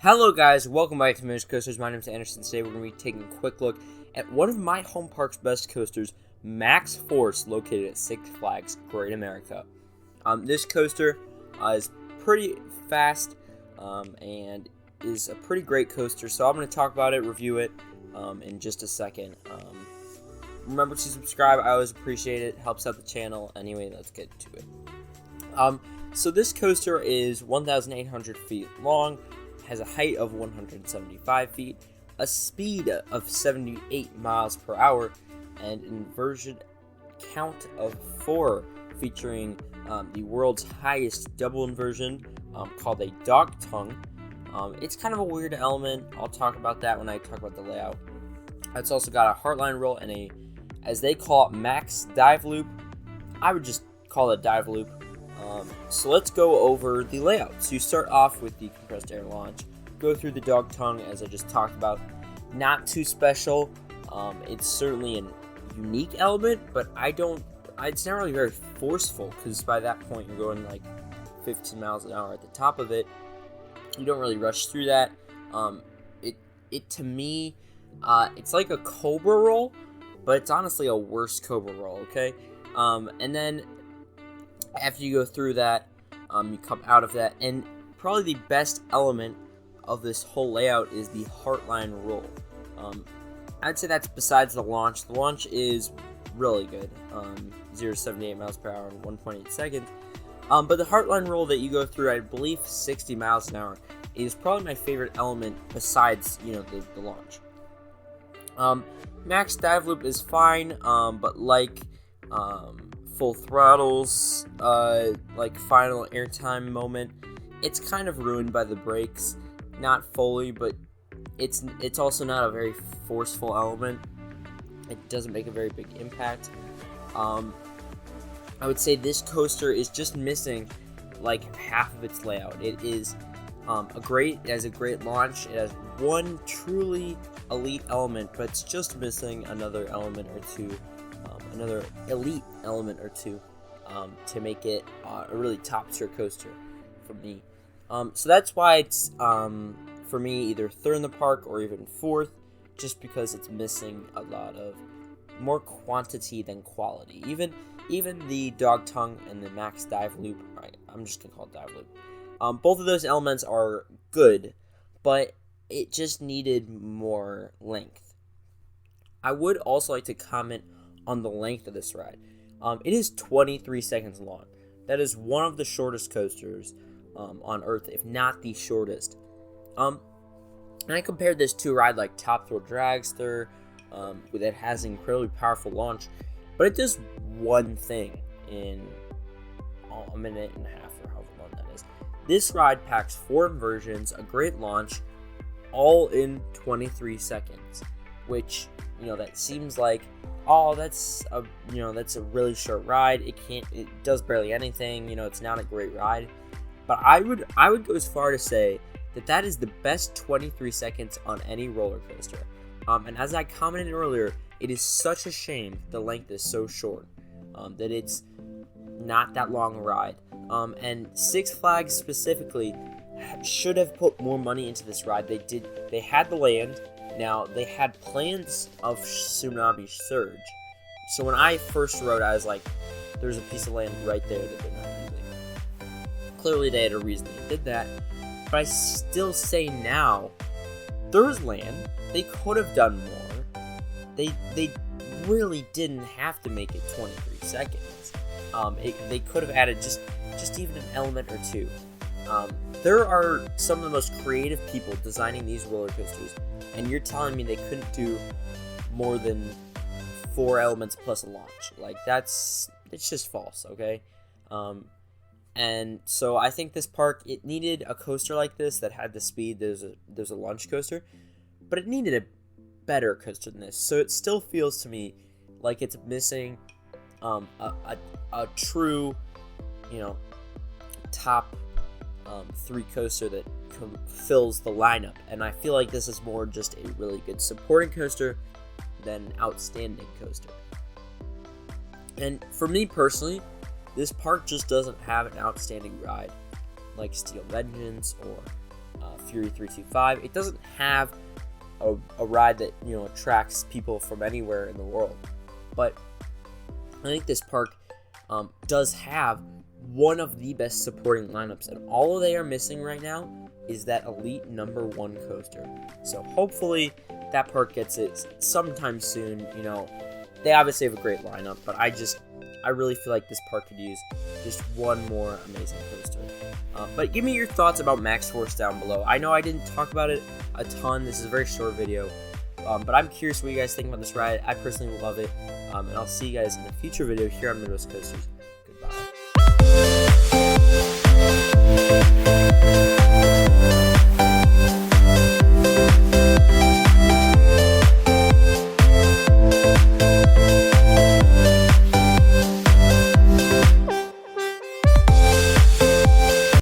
Hello guys, welcome back to Minute Coasters. My name is Anderson. Today we're going to be taking a quick look at one of my home park's best coasters, Maxx Force, located at Six Flags Great America. This coaster is pretty fast and is a pretty great coaster, so I'm going to talk about it, review it in just a second. Remember to subscribe, I always appreciate it, helps out the channel. Anyway, let's get to it. So this coaster is 1,800 feet long, has a height of 175 feet, a speed of 78 miles per hour, and an inversion count of 4, featuring the world's highest double inversion called a dog tongue. It's kind of a weird element. I'll talk about that when I talk about the layout. It's also got a heartline roll and a, as they call it, max dive loop. I would just call it dive loop. So let's go over the layout. So you start off with the compressed air launch, go through the dog tongue as I just talked about. Not too special. It's certainly a unique element, but it's not really very forceful, because by that point you're going like 15 miles an hour at the top of it. You don't really rush through that. It to me, it's like a Cobra roll, but it's honestly a worse Cobra roll, okay? And then after you go through that, you come out of that, and probably the best element of this whole layout is the heartline roll. I'd say that's besides the launch. The launch is really good, 0 to 78 miles per hour in 1.8 seconds. But the heartline roll that you go through, I believe 60 miles an hour, is probably my favorite element besides, the launch. Max dive loop is fine, but like full throttles, like final airtime moment, it's kind of ruined by the brakes. Not fully, but it's also not a very forceful element. It doesn't make a very big impact. I would say this coaster is just missing like half of its layout. It is it has a great launch. It has one truly elite element, but it's just missing another element or two, another elite element or two, to make it a really top tier coaster for me. So that's why it's, for me, either third in the park or even fourth, just because it's missing a lot of more quantity than quality. Even the dog tongue and the max dive loop, I'm just gonna call it dive loop. Both of those elements are good, but it just needed more length. I would also like to comment on the length of this ride. It is 23 seconds long. That is one of the shortest coasters on Earth, if not the shortest. And I compared this to a ride like Top Thrill Dragster, that has an incredibly powerful launch, but it does one thing in a minute and a half, or however long that is. This ride packs 4 inversions, a great launch, all in 23 seconds, which, that seems like, that's a really short ride. It does barely anything. It's not a great ride. But I would go as far to say that is the best 23 seconds on any roller coaster. And as I commented earlier, it is such a shame the length is so short, that it's not that long a ride. And Six Flags specifically should have put more money into this ride. They had the land. Now, they had plans of Tsunami Surge. So when I first rode, I was like, there's a piece of land right there that they're not using. Clearly, they had a reason they did that. But I still say now, there's land. They could have done more. They really didn't have to make it 23 seconds. They could have added just even an element or two. There are some of the most creative people designing these roller coasters, and you're telling me they couldn't do more than 4 elements plus a launch? Like, it's just false, okay? And so I think this park, it needed a coaster like this that had the speed. There's a launch coaster, but it needed a better coaster than this. So it still feels to me like it's missing a true, top 3 coaster that fills the lineup. And I feel like this is more just a really good supporting coaster than an outstanding coaster. And for me personally, this park just doesn't have an outstanding ride like Steel Vengeance or Fury 325. It doesn't have a ride that, you know, attracts people from anywhere in the world, but I think this park does have one of the best supporting lineups, and all they are missing right now is that elite number 1 coaster. So hopefully that park gets it sometime soon. You know, they obviously have a great lineup, but I really feel like this park could use just one more amazing coaster. But give me your thoughts about Maxx Force down below. I know I didn't talk about it a ton. This is a very short video, but I'm curious what you guys think about this ride. I personally love it, and I'll see you guys in a future video here on Midwest Coasters.